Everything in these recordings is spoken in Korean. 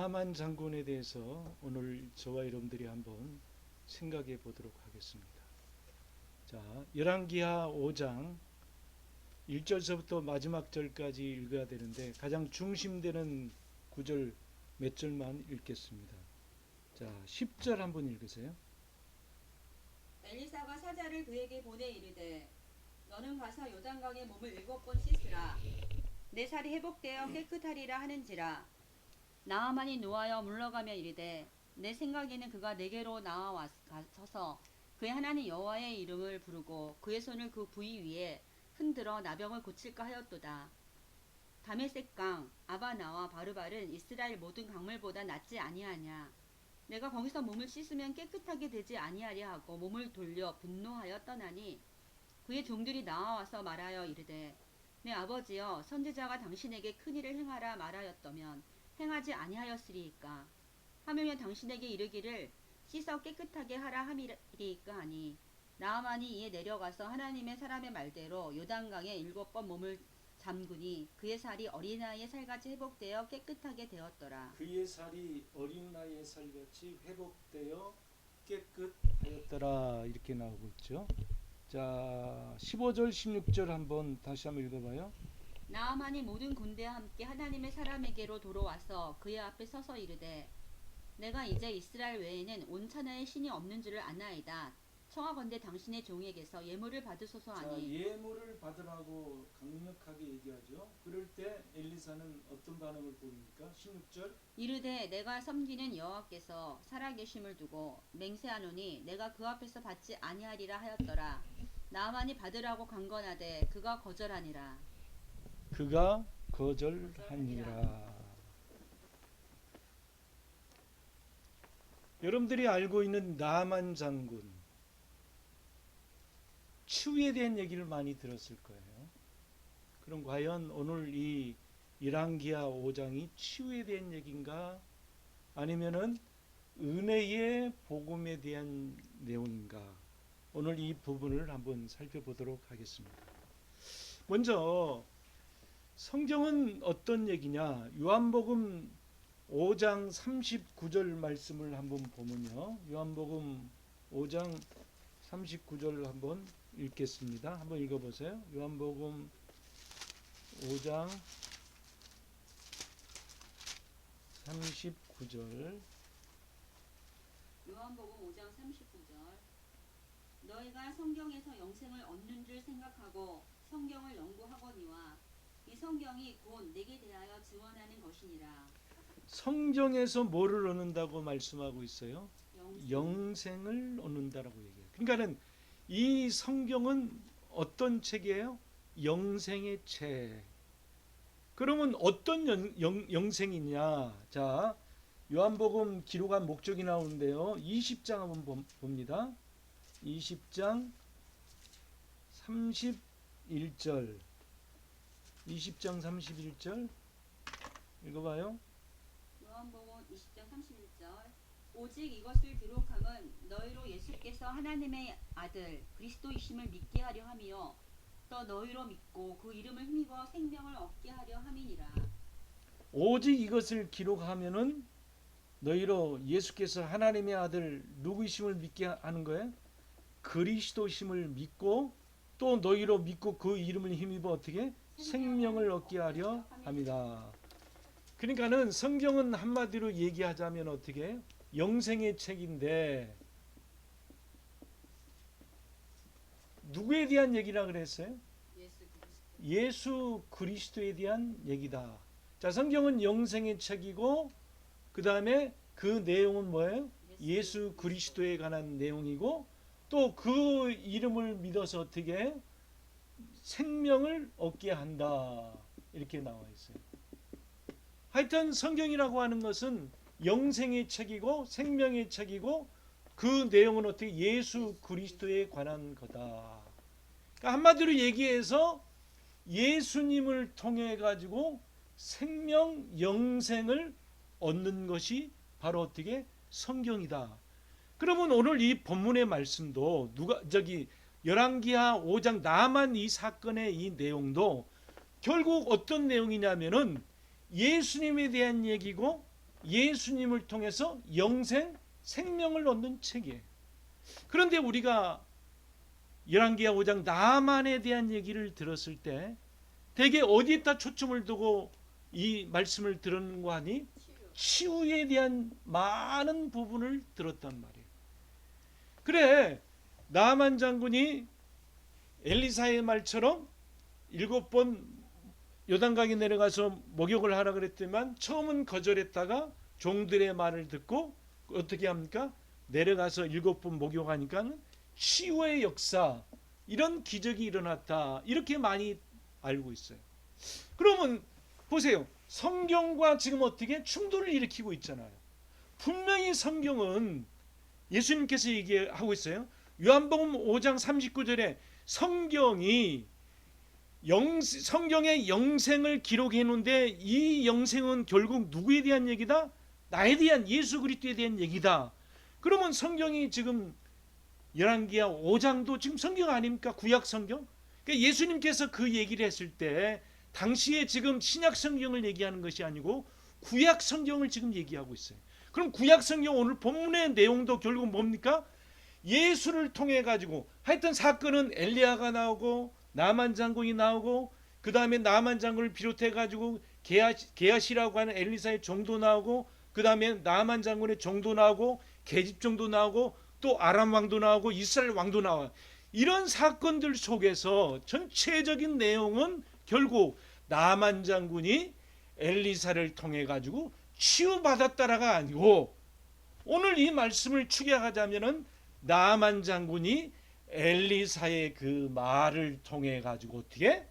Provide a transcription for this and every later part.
나만 장군에 대해서 오늘 저와 여러분들이 한번 생각해 보도록 하겠습니다. 자, 열왕기하 5장 1절서부터 마지막 절까지 읽어야 되는데 가장 중심되는 구절 몇 절만 읽겠습니다. 자, 10절 한번 읽으세요. 엘리사가 사자를 그에게 보내 이르되 너는 가서 요단강에 몸을 7번 씻으라. 내 살이 회복되어 깨끗하리라 하는지라. 나아만이 노하여 물러가며 이르되 내 생각에는 그가 내게로 나와서서 그의 하나님 여호와의 이름을 부르고 그의 손을 그 부위 위에 흔들어 나병을 고칠까 하였도다. 다메섹강 아바나와 바르발은 이스라엘 모든 강물보다 낫지 아니하냐. 내가 거기서 몸을 씻으면 깨끗하게 되지 아니하려 하고 몸을 돌려 분노하여 떠나니 그의 종들이 나와서 말하여 이르되 내 아버지여 선지자가 당신에게 큰 일을 행하라 말하였더면 행하지 아니하였으리이까. 하물며 당신에게 이르기를 씻어 깨끗하게 하라 함이리이까 하니 나아만이 이에 내려가서 하나님의 사람의 말대로 요단강에 7번 몸을 잠그니 그의 살이 어린아이의 살같이 회복되어 깨끗하게 되었더라. 그의 살이 어린아이의 살같이 회복되어 깨끗하였더라 이렇게 나오고 있죠. 자, 15절 16절 한번 다시 한번 읽어봐요. 나아만이 모든 군대와 함께 하나님의 사람에게로 돌아와서 그의 앞에 서서 이르되 내가 이제 이스라엘 외에는 온 천하에 신이 없는 줄을 아나이다. 청하건대 당신의 종에게서 예물을 받으소서 자, 하니 예물을 받으라고 강력하게 얘기하죠. 그럴 때 엘리사는 어떤 반응을 보입니까? 16절 이르되 내가 섬기는 여호와께서 살아계심을 두고 맹세하노니 내가 그 앞에서 받지 아니하리라 하였더라. 나아만이 받으라고 강건하되 그가 거절하니라. 그가 거절하니라. 여러분들이 알고 있는 나만 장군 치유에 대한 얘기를 많이 들었을 거예요. 그럼 과연 오늘 이 열왕기하 5장이 치유에 대한 얘기인가 아니면은 은혜의 복음에 대한 내용인가? 오늘 이 부분을 한번 살펴보도록 하겠습니다. 먼저 성경은 어떤 얘기냐? 요한복음 5장 39절 말씀을 한번 보면요. 요한복음 5장 39절 한번 읽겠습니다. 한번 읽어보세요. 요한복음 5장 39절. 요한복음 5장 39절. 너희가 성경에서 영생을 얻는 줄 생각하고 성경을 연구하거니와 이 성경이 곧 내게 대하여 증언하는 것이니라. 성경에서 뭐를 얻는다고 말씀하고 있어요? 영생을 얻는다라고 얘기해요. 그러니까는 이 성경은 어떤 책이에요? 영생의 책. 그러면 어떤 영생이냐? 자, 요한복음 기록한 목적이 나오는데요. 20장 한번 봅니다. 20장 31절. 20장 31절 읽어봐요. 요한복음 20장 31절. 오직 이것을 기록함은 너희로 예수께서 하나님의 아들 그리스도이심을 믿게 하려 함이요 또 너희로 믿고 그 이름을 힘입어 생명을 얻게 하려 함이니라. 오직 이것을 기록하면은 너희로 예수께서 하나님의 아들 누구이심을 믿게 하는 거예요? 그리스도심을 믿고 또 너희로 믿고 그 이름을 힘입어 어떻게? 생명을 얻게 하려 합니다. 그러니까는 성경은 한마디로 얘기하자면 어떻게? 영생의 책인데 누구에 대한 얘기라 그랬어요? 예수 그리스도에 대한 얘기다. 자, 성경은 영생의 책이고 그 다음에 그 내용은 뭐예요? 예수 그리스도에 관한 내용이고 또 그 이름을 믿어서 어떻게 생명을 얻게 한다 이렇게 나와 있어요. 하여튼 성경이라고 하는 것은 영생의 책이고 생명의 책이고 그 내용은 어떻게 예수 그리스도에 관한 거다. 그러니까 한마디로 얘기해서 예수님을 통해 가지고 생명 영생을 얻는 것이 바로 어떻게 성경이다. 그러면 오늘 이 본문의 말씀도 열왕기하 5장 나만 이 사건의 이 내용도 결국 어떤 내용이냐면은 예수님에 대한 얘기고 예수님을 통해서 영생 생명을 얻는 책이에요. 그런데 우리가 열왕기하 5장 나만에 대한 얘기를 들었을 때 대개 어디에다 초점을 두고 이 말씀을 들었는가 하니 치유에 대한 많은 부분을 들었단 말이에요. 그래, 나만 장군이 엘리사의 말처럼 7번 요단강에 내려가서 목욕을 하라 그랬지만 처음은 거절했다가 종들의 말을 듣고 어떻게 합니까? 내려가서 7번 목욕하니까 치유의 역사, 이런 기적이 일어났다, 이렇게 많이 알고 있어요. 그러면 보세요, 성경과 지금 어떻게 충돌을 일으키고 있잖아요. 분명히 성경은 예수님께서 얘기하고 있어요. 요한복음 5장 39절에 성경이 성경의 영생을 기록해 놓은데 이 영생은 결국 누구에 대한 얘기다? 나에 대한, 예수 그리스도에 대한 얘기다. 그러면 성경이 지금 열왕기하 5장도 지금 성경 아닙니까? 구약 성경. 그러니까 예수님께서 그 얘기를 했을 때 당시에 지금 신약 성경을 얘기하는 것이 아니고 구약 성경을 지금 얘기하고 있어요. 그럼 구약 성경 오늘 본문의 내용도 결국 뭡니까? 예수를 통해 가지고 하여튼 사건은 엘리야가 나오고 나만 장군이 나오고 그 다음에 나만 장군을 비롯해 가지고 게하시라고 하는 엘리사의 종도 나오고 그 다음에 나만 장군의 종도 나오고 계집 종도 나오고 또 아람 왕도 나오고 이스라엘 왕도 나와. 이런 사건들 속에서 전체적인 내용은 결국 나만 장군이 엘리사를 통해 가지고 치유받았다라가 아니고 오늘 이 말씀을 축약하자면은 나만 장군이 엘리사의 그 말을 통해 가지고 어떻게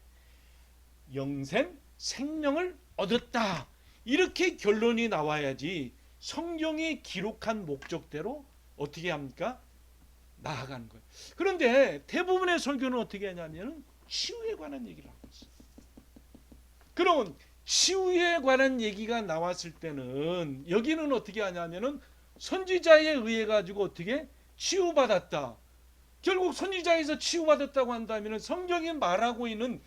영생 생명을 얻었다, 이렇게 결론이 나와야지 성경이 기록한 목적대로 어떻게 합니까? 나아가는 거예요. 그런데 대부분의 설교는 어떻게 하냐면 치유에 관한 얘기를 하고 있어요. 그러면 치유에 관한 얘기가 나왔을 때는 여기는 어떻게 하냐면은 선지자에 의해 가지고 어떻게 치유받았다. 결국 선지자에서 치유받았다고 한다면 성경이 말하고 있는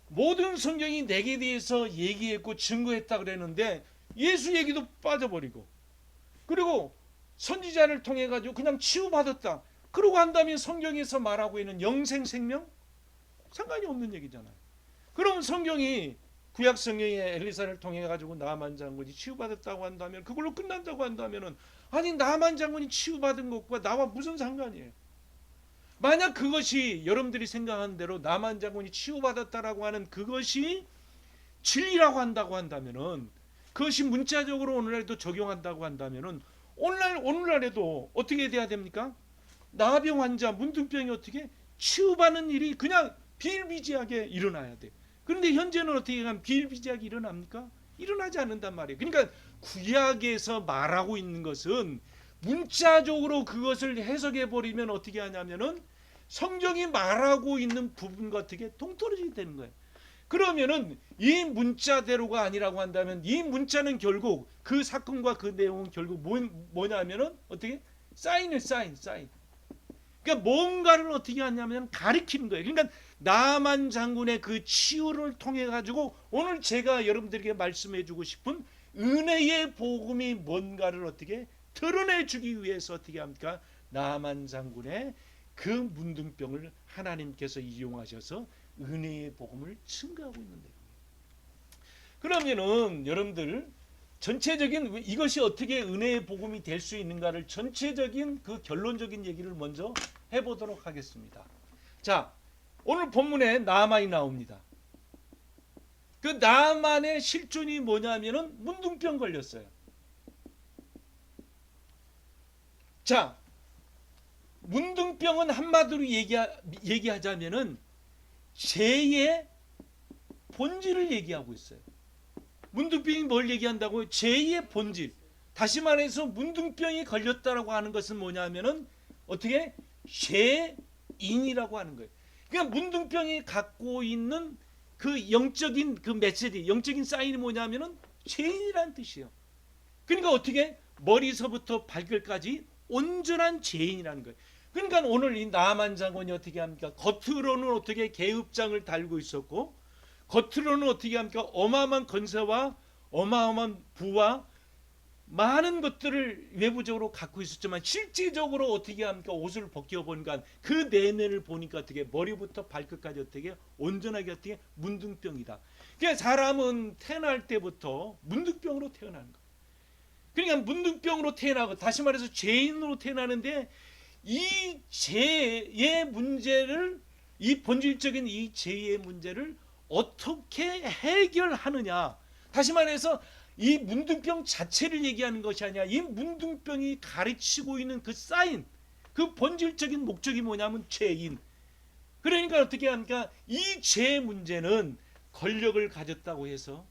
모든 성경이 내게 대해서 얘기했고 증거했다 그랬는데 예수 얘기도 빠져버리고 그리고 선지자를 통해 가지고 그냥 치유받았다 그러고 한다면 성경에서 말하고 있는 영생 생명 상관이 없는 얘기잖아요. 그럼 성경이 구약 성경에 엘리사를 통해 가지고 나만 장군이 치유받았다고 한다면 그걸로 끝난다고 한다면은 아니 나만 장군이 치유받은 것과 나와 무슨 상관이에요? 만약 그것이 여러분들이 생각하는 대로 나만 장군이 치유받았다라고 하는 그것이 진리라고 한다고 한다면은 그것이 문자적으로 오늘날에도 적용한다고 한다면은 오늘날에도 어떻게 돼야 됩니까? 나병 환자, 문둥병이 어떻게 치유받는 일이 그냥 비일비재하게 일어나야 돼. 그런데 현재는 어떻게 하면 비일비재하게 일어납니까? 일어나지 않는단 말이에요. 그러니까 구약에서 말하고 있는 것은 문자적으로 그것을 해석해 버리면 어떻게 하냐면은 성경이 말하고 있는 부분과 어떻게 동떨어지게 되는 거예요. 그러면은 이 문자대로가 아니라고 한다면 이 문자는 결국 그 사건과 그 내용은 결국 뭐냐면은 어떻게 사인. 그러니까 뭔가를 어떻게 하냐면 가리키는 거예요. 그러니까 나만 장군의 그 치유를 통해 가지고 오늘 제가 여러분들에게 말씀해 주고 싶은 은혜의 복음이 뭔가를 어떻게 드러내 주기 위해서 어떻게 합니까? 나만 장군의 그 문둥병을 하나님께서 이용하셔서 은혜의 복음을 증거하고 있는데, 그러면은 여러분들 전체적인 이것이 어떻게 은혜의 복음이 될 수 있는가를 전체적인 그 결론적인 얘기를 먼저 해보도록 하겠습니다. 자, 오늘 본문에 나만이 나옵니다. 그 나만의 실존이 뭐냐면은 문둥병 걸렸어요. 자, 문둥병은 한마디로 얘기하자면은 죄의 본질을 얘기하고 있어요. 문둥병이 뭘 얘기한다고요? 죄의 본질. 다시 말해서 문둥병이 걸렸다라고 하는 것은 뭐냐면은 어떻게 죄인이라고 하는 거예요. 그러니까 문둥병이 갖고 있는 그 영적인 그 메시지, 영적인 사인이 뭐냐면은 죄인이라는 뜻이에요. 그러니까 어떻게 머리서부터 발끝까지 온전한 죄인이라는 거예요. 그러니까 오늘 이 나만 장군이 어떻게 합니까? 겉으로는 어떻게 계급장을 달고 있었고 겉으로는 어떻게 합니까? 어마어마한 건세와 어마어마한 부와 많은 것들을 외부적으로 갖고 있었지만 실질적으로 어떻게 합니까? 옷을 벗겨보니까 그 내면을 보니까 어떻게 머리부터 발끝까지 어떻게 온전하게 어떻게 문둥병이다. 그러니까 사람은 태어날 때부터 문둥병으로 태어나는 거예요. 그러니까 문둥병으로 태어나고 다시 말해서 죄인으로 태어나는데 이 죄의 문제를 이 본질적인 이 죄의 문제를 어떻게 해결하느냐. 다시 말해서 이 문둥병 자체를 얘기하는 것이 아니라 이 문둥병이 가르치고 있는 그 사인, 그 본질적인 목적이 뭐냐면 죄인. 그러니까 어떻게 합니까? 이 죄 문제는 권력을 가졌다고 해서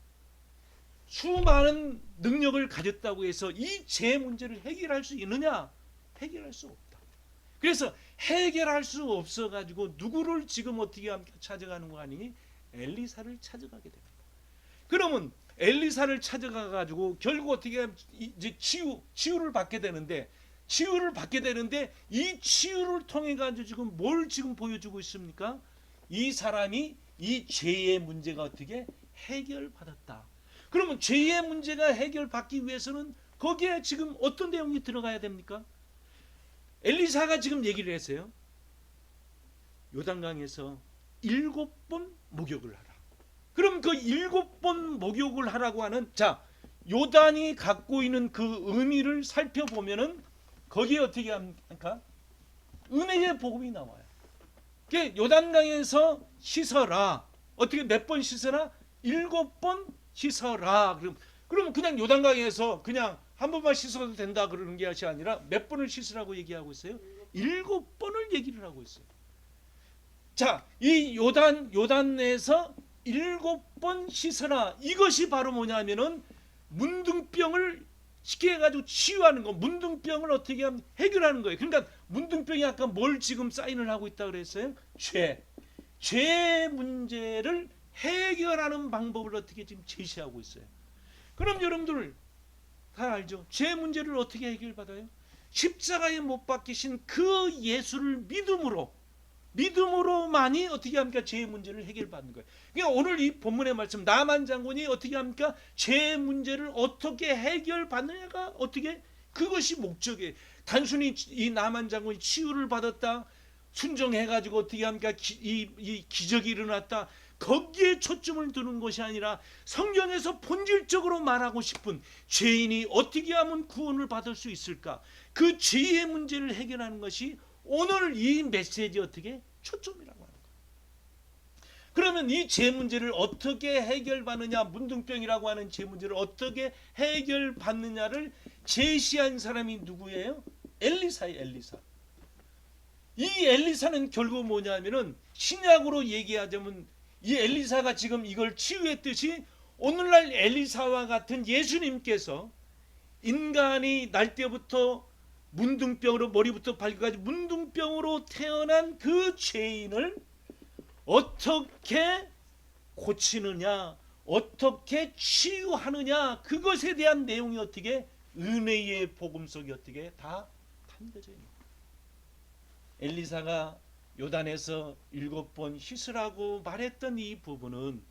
수많은 능력을 가졌다고 해서 이 죄 문제를 해결할 수 있느냐? 해결할 수 없다. 그래서 해결할 수 없어 가지고 누구를 지금 어떻게 합니까? 찾아가는 거 아니니? 엘리사를 찾아가게 됩니다. 그러면 엘리사를 찾아가 가지고 결국 어떻게 이제 치유를 받게 되는데 이 치유를 통해 가지고 지금 뭘 지금 보여주고 있습니까? 이 사람이 이 죄의 문제가 어떻게 해결받았다. 그러면 죄의 문제가 해결받기 위해서는 거기에 지금 어떤 내용이 들어가야 됩니까? 엘리사가 지금 얘기를 했어요. 요단강에서 7번 목욕을 하라. 그럼 그 7번 목욕을 하라고 하는 요단이 갖고 있는 그 의미를 살펴보면은 거기에 어떻게 합니까? 은혜의 복음이 나와요. 요단강에서 씻어라. 어떻게 몇 번 씻어라? 7번 씻어라. 그럼 그냥 요단강에서 그냥 한 번만 씻어도 된다 그러는 것이 아니라 몇 번을 씻으라고 얘기하고 있어요? 7번을 얘기를 하고 있어요. 이 요단에서 7번 씻어라. 이것이 바로 뭐냐면은 문둥병을 쉽게 해가지고 치유하는 거, 문둥병을 어떻게 하면 해결하는 거예요. 그러니까 문둥병이 아까 뭘 지금 사인을 하고 있다 그랬어요? 죄 문제를 해결하는 방법을 어떻게 지금 제시하고 있어요. 그럼 여러분들 다 알죠? 죄 문제를 어떻게 해결받아요? 십자가에 못 박히신 그 예수를 믿음으로만이 어떻게 합니까? 죄의 문제를 해결받는 거예요. 그러니까 오늘 이 본문의 말씀 나만 장군이 어떻게 합니까? 죄의 문제를 어떻게 해결받느냐가 어떻게 그것이 목적이에요. 단순히 이 나만 장군이 치유를 받았다 순종해가지고 어떻게 합니까? 이 기적이 일어났다 거기에 초점을 두는 것이 아니라 성경에서 본질적으로 말하고 싶은 죄인이 어떻게 하면 구원을 받을 수 있을까? 그 죄의 문제를 해결하는 것이 오늘 이 메시지 어떻게 초점이라고 하는 거예요. 그러면 이 죄 문제를 어떻게 해결받느냐, 문둥병이라고 하는 죄 문제를 어떻게 해결받느냐를 제시한 사람이 누구예요? 엘리사예요. 엘리사. 이 엘리사는 결국 뭐냐면은 신약으로 얘기하자면 이 엘리사가 지금 이걸 치유했듯이 오늘날 엘리사와 같은 예수님께서 인간이 날 때부터 문둥병으로 머리부터 발끝까지 문둥병으로 태어난 그 죄인을 어떻게 고치느냐, 어떻게 치유하느냐 그것에 대한 내용이 어떻게 은혜의 복음 속에 어떻게 다 담겨져 있는 거예요. 엘리사가 요단에서 7번 씻으라고 말했던 이 부분은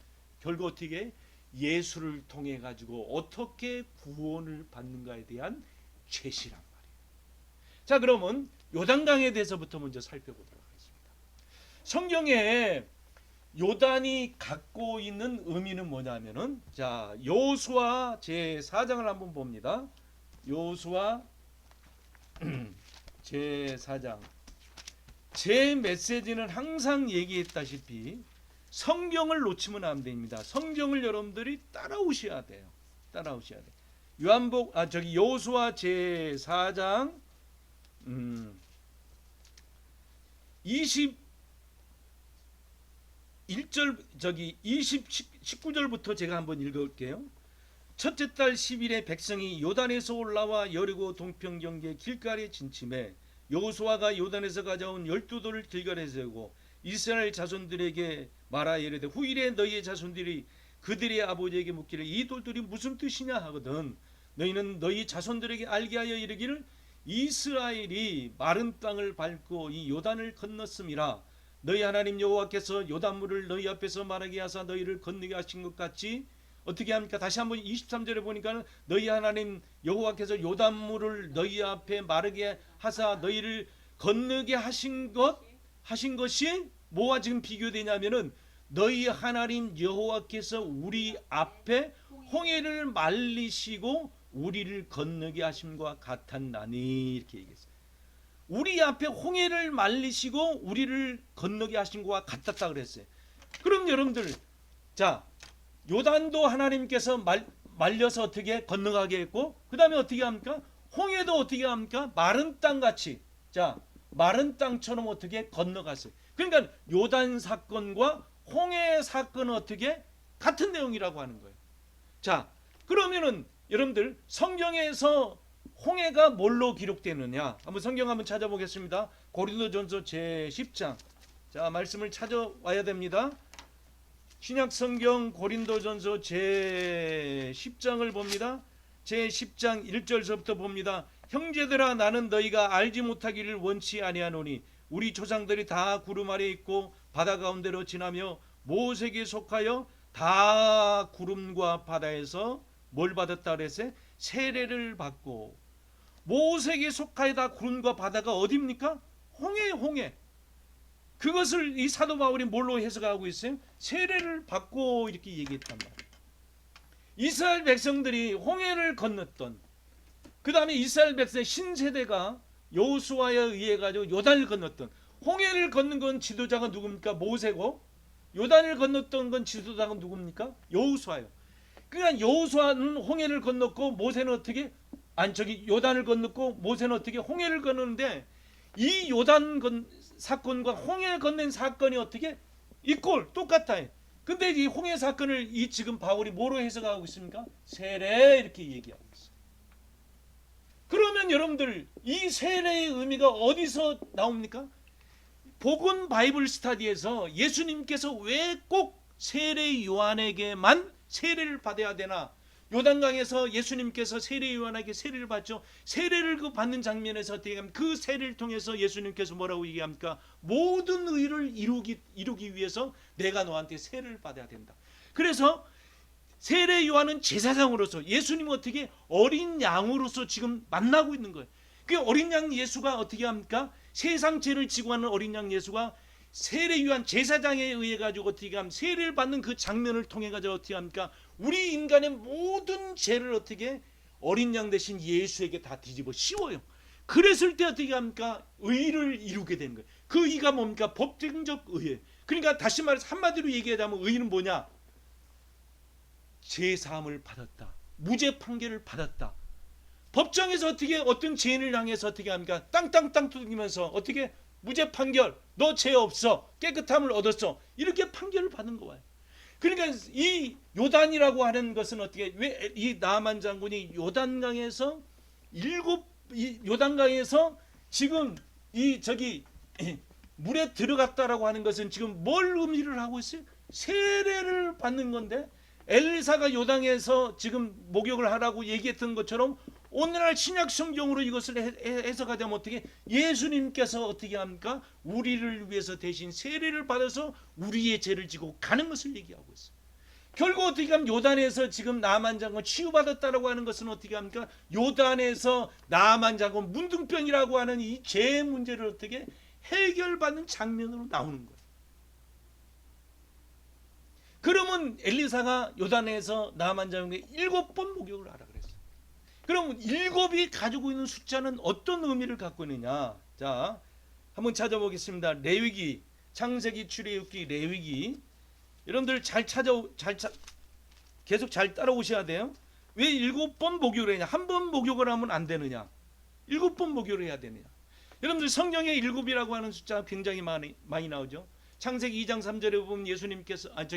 결국 어떻게 예수를 통해 가지고 어떻게 구원을 받는가에 대한 제시란 말이에요. 그러면 요단강에 대해서부터 먼저 살펴보도록 하겠습니다. 성경에 요단이 갖고 있는 의미는 뭐냐면은 여호수아 제4장을 한번 봅니다. 여호수아 제4장. 제 메시지는 항상 얘기했다시피 성경을 놓치면 안 됩니다. 성경을 여러분들이 따라오셔야 돼요. 여호수아 제4장 21절 19절부터 제가 한번 읽어볼게요. 첫째 달 10일에 백성이 요단에서 올라와 여리고 동편 경계 길가에 진침해 여호수아가 요단에서 가져온 12돌을 길가에 세우고 이스라엘 자손들에게 말하 이르되 후일에 너희의 자손들이 그들의 아버지에게 묻기를 이 돌들이 무슨 뜻이냐 하거든 너희는 너희 자손들에게 알게 하여 이르기를 이스라엘이 마른 땅을 밟고 이 요단을 건넜음이라 너희 하나님 여호와께서 요단물을 너희 앞에서 마르게 하사 너희를 건너게 하신 것 같이 어떻게 합니까? 다시 한번 23절에 보니까 너희 하나님 여호와께서 요단물을 너희 앞에 마르게 하사 너희를 건너게 하신 것이 뭐와 지금 비교되냐면은 너희 하나님 여호와께서 우리 앞에 홍해를 말리시고 우리를 건너게 하심과 같았나니 이렇게 얘기했어요. 우리 앞에 홍해를 말리시고 우리를 건너게 하신 것과 같았다 그랬어요. 그럼 여러분들, 자, 요단도 하나님께서 말려서 어떻게 건너가게 했고, 그 다음에 어떻게 합니까? 홍해도 어떻게 합니까? 마른 땅같이, 자, 마른 땅처럼 어떻게 건너갔어요. 그러니까 요단 사건과 홍해 사건은 어떻게 같은 내용이라고 하는 거예요. 자, 그러면은 여러분들 성경에서 홍해가 뭘로 기록되느냐? 한번 성경 한번 찾아보겠습니다. 고린도전서 제10장. 자, 말씀을 찾아와야 됩니다. 신약 성경 고린도전서 제10장을 봅니다. 제10장 1절서부터 봅니다. 형제들아, 나는 너희가 알지 못하기를 원치 아니하노니 우리 조상들이 다 구름 아래 있고 바다 가운데로 지나며 모세에게 속하여 다 구름과 바다에서 뭘 받았다 그랬어요? 세례를 받고. 모세에게 속하여 다 구름과 바다가 어디입니까? 홍해. 그것을 이 사도 바울이 뭘로 해석하고 있어요? 세례를 받고 이렇게 얘기했단 말이에요. 이스라엘 백성들이 홍해를 건넜던, 그 다음에 이스라엘 백성의 신세대가 여호수아에 의해 가지고 요단을 건넜던, 홍해를 건넌 건 지도자가 누굽니까? 모세고, 요단을 건넜던 건 지도자가 누굽니까? 여호수아예요. 그러니까 여호수아는 홍해를 건넜고 모세는 어떻게 요단을 건넜고 모세는 어떻게 홍해를 건너는데, 이 요단 사건과 홍해 건넨 사건이 어떻게 이꼴 똑같아요. 근데 이 홍해 사건을 이 지금 바울이 뭐로 해석하고 있습니까? 세례 이렇게 얘기하고 있어요. 그러면 여러분들 이 세례의 의미가 어디서 나옵니까? 복음 바이블 스터디에서 예수님께서 왜 꼭 세례 요한에게만 세례를 받아야 되나? 요단강에서 예수님께서 세례 요한에게 세례를 받죠. 세례를 받는 장면에서 어떻게 하면 그 세례를 통해서 예수님께서 뭐라고 얘기합니까? 모든 의를 이루기 위해서 내가 너한테 세례를 받아야 된다. 그래서 세례 요한은 제사장으로서, 예수님은 어떻게 어린 양으로서 지금 만나고 있는 거예요. 그 어린 양 예수가 어떻게 합니까? 세상 죄를 지고 하는 어린 양 예수가 세례 요한 제사장에 의해 가지고 어떻게 하면 세례를 받는 그 장면을 통해 가지고 어떻게 합니까? 우리 인간의 모든 죄를 어떻게 어린 양 대신 예수에게 다 뒤집어 씌워요. 그랬을 때 어떻게 합니까? 의를 이루게 되는 거예요. 그 의가 뭡니까? 법정적 의예. 그러니까 다시 말해서 한마디로 얘기하자면 의는 뭐냐? 죄 사함을 받았다. 무죄 판결을 받았다. 법정에서 어떻게 어떤 죄인을 향해서 어떻게 합니까? 땅땅땅 두드리면서 어떻게 무죄 판결, 너 죄 없어, 깨끗함을 얻었어, 이렇게 판결을 받은 거예요. 그러니까 이 요단이라고 하는 것은 어떻게, 왜 이 나만 장군이 요단강에서 요단강에서 지금 물에 들어갔다라고 하는 것은 지금 뭘 의미를 하고 있어요? 세례를 받는 건데, 엘리사가 요단에서 지금 목욕을 하라고 얘기했던 것처럼 오늘날 신약 성경으로 이것을 해석하자면 어떻게, 예수님께서 어떻게 합니까? 우리를 위해서 대신 세례를 받아서 우리의 죄를 지고 가는 것을 얘기하고 있어요. 결국 어떻게 하면 요단에서 지금 나만 장군 치유받았다라고 하는 것은 어떻게 합니까? 요단에서 나만 장군 문둥병이라고 하는 이 죄의 문제를 어떻게 해결받는 장면으로 나오는 거예요. 그러면 엘리사가 요단에서 나만 장군에게 7번 목욕을 하라 그랬어요. 그럼 7이 가지고 있는 숫자는 어떤 의미를 갖고 있느냐? 자, 한번 찾아보겠습니다. 레위기, 창세기, 출애굽기, 레위기. 여러분들 계속 잘 따라오셔야 돼요. 왜 7번 목욕을 했냐? 한 번 목욕을 하면 안 되느냐? 7번 목욕을 해야 되느냐? 여러분들 성경에 7이라고 하는 숫자가 굉장히 많이 나오죠. 창세기 2장 3절에 보면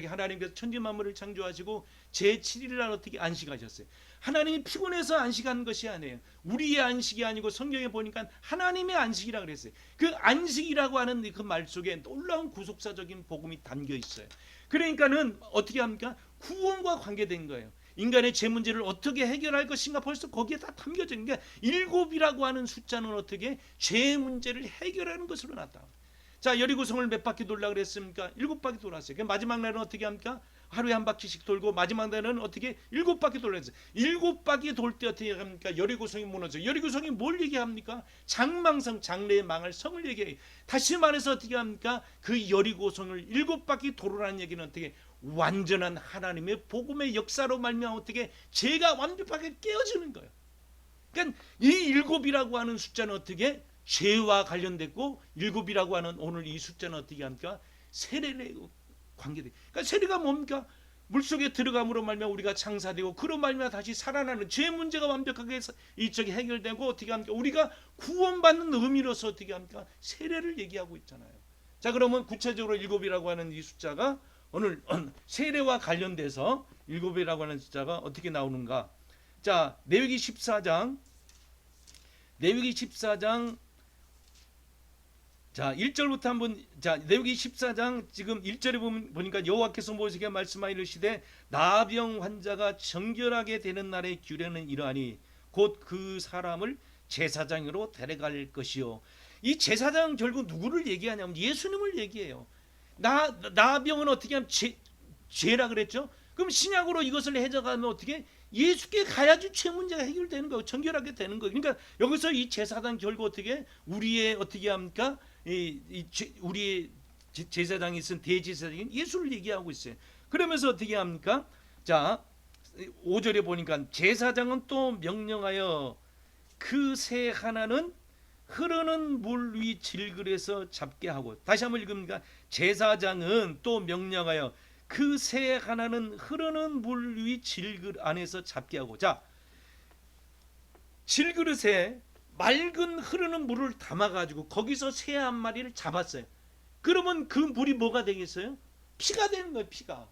하나님께서 천지 만물을 창조하시고 제7일 날 어떻게 안식하셨어요. 하나님이 피곤해서 안식한 것이 아니에요. 우리의 안식이 아니고 성경에 보니까 하나님의 안식이라 그랬어요. 그 안식이라고 하는 그 말 속에 놀라운 구속사적인 복음이 담겨 있어요. 그러니까는 어떻게 합니까? 구원과 관계된 거예요. 인간의 죄 문제를 어떻게 해결할 것인가 벌써 거기에 다 담겨져 있는 게, 7이라고 하는 숫자는 어떻게 죄 문제를 해결하는 것으로 나타납니다. 자, 여리고성을 몇 바퀴 돌라 그랬습니까? 7바퀴 돌았어요. 그 마지막 날은 어떻게 합니까? 하루에 한 바퀴씩 돌고 마지막 날은 어떻게 7바퀴 돌았어요. 7바퀴 돌 때 어떻게 합니까? 여리고성이 무너져. 여리고성이 뭘 얘기합니까? 장망성, 장래의 망할 성을 얘기해요. 다시 말해서 어떻게 합니까? 그 여리고성을 7바퀴 돌으라는 얘기는 어떻게 완전한 하나님의 복음의 역사로 말미암아 어떻게 죄가 완벽하게 깨어지는 거예요. 그러니까 이 7이라고 하는 숫자는 어떻게 죄와 관련됐고 7이라고 하는 오늘 이 숫자는 어떻게 합니까? 세례에 관계돼. 그러니까 세례가 뭡니까? 물속에 들어감으로 말미암아 우리가 창사되고 그로 말미암아 다시 살아나는 죄 문제가 완벽하게 이쪽이 해결되고 어떻게 합니까? 우리가 구원받는 의미로서 어떻게 합니까? 세례를 얘기하고 있잖아요. 자, 그러면 구체적으로 7이라고 하는 이 숫자가 오늘 세례와 관련돼서 7이라고 하는 숫자가 어떻게 나오는가? 자, 레위기 14장 자, 1절부터 한번 자, 레위기 14장 지금 1절에 보니까 여호와께서 모세에게 말씀하여 이르시되 나병 환자가 정결하게 되는 날의 규례는 이러하니 곧 그 사람을 제사장으로 데려갈 것이요. 이 제사장 결국 누구를 얘기하냐면 예수님을 얘기해요. 나병은 어떻게 하면 죄라 그랬죠? 그럼 신약으로 이것을 해석하면 어떻게 예수께 가야지 죄 문제가 해결되는 거예요. 정결하게 되는 거예요. 그러니까 여기서 이 제사장 결국 어떻게 우리의 어떻게 합니까? 우리의 제사장이 쓴 대제사장인 예수를 얘기하고 있어요. 그러면서 어떻게 합니까? 자, 5절에 보니까 제사장은 또 명령하여 그 새 하나는 흐르는 물 위 질그에서 잡게 하고, 다시 한번 읽습니까? 제사장은 또 명령하여 그 새 하나는 흐르는 물 위 질그릇 안에서 잡게 하고. 자, 질그릇에 맑은 흐르는 물을 담아가지고 거기서 새 한 마리를 잡았어요. 그러면 그 물이 뭐가 되겠어요? 피가 되는 거예요. 피가.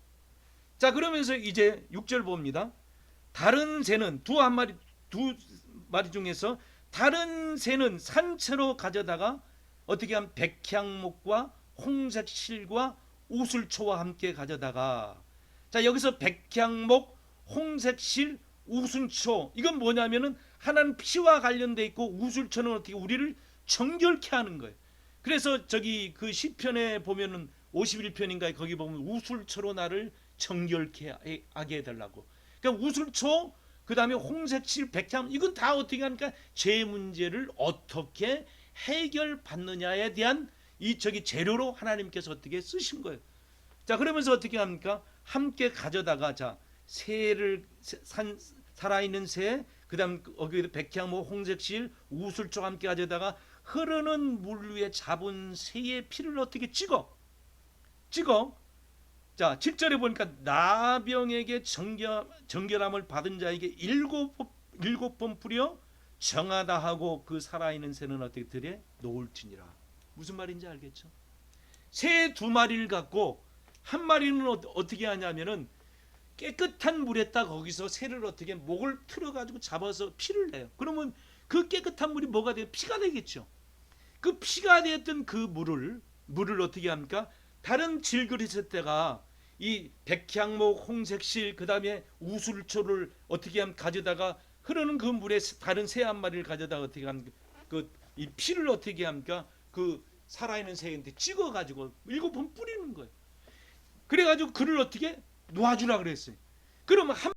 자, 그러면서 이제 6절 봅니다. 다른 새는 두 마리 중에서 다른 새는 산채로 가져다가 어떻게 하면 백향목과 홍색 실과 우슬초와 함께 가져다가. 자, 여기서 백향목, 홍색 실, 우슬초, 이건 뭐냐면은 하나는 피와 관련돼 있고 우슬초는 어떻게 우리를 정결케 하는 거예요. 그래서 저기 그 시편에 보면은 51편인가에 거기 보면 우슬초로 나를 정결케 하게 해달라고. 그러니까 우슬초, 그 다음에 홍색실, 백향, 이건 다 어떻게 하니까 죄 문제를 어떻게 해결받느냐에 대한 이 저기 재료로 하나님께서 어떻게 쓰신 거예요. 자, 그러면서 어떻게 합니까? 함께 가져다가, 자, 새를 살아있는 새, 그다음 거기에 백향목, 홍색실, 우슬초 함께 가져다가 흐르는 물 위에 잡은 새의 피를 어떻게 찍어. 자, 7절에 보니까 나병에게 정결함을 받은 자에게 일곱 번 뿌려 정하다 하고 그 살아있는 새는 어떻게 들에 놓을지니라. 무슨 말인지 알겠죠? 새 2마리를 갖고 한 마리는 어떻게 하냐면은 깨끗한 물에다 거기서 새를 어떻게 목을 틀어가지고 잡아서 피를 내요. 그러면 그 깨끗한 물이 뭐가 돼요? 피가 되겠죠. 그 피가 되었던 그 물을 어떻게 합니까? 다른 질그릇에다가 이 백향목, 홍색실, 그 다음에 우슬초를 어떻게 하면 가져다가 흐르는 그 물에 다른 새 한 마리를 가져다가 어떻게 하면 이 피를 어떻게 합니까? 그 살아있는 새한테 찍어가지고 7번 뿌리는 거예요. 그래가지고 그를 어떻게 놓아주라 그랬어요. 그러면 한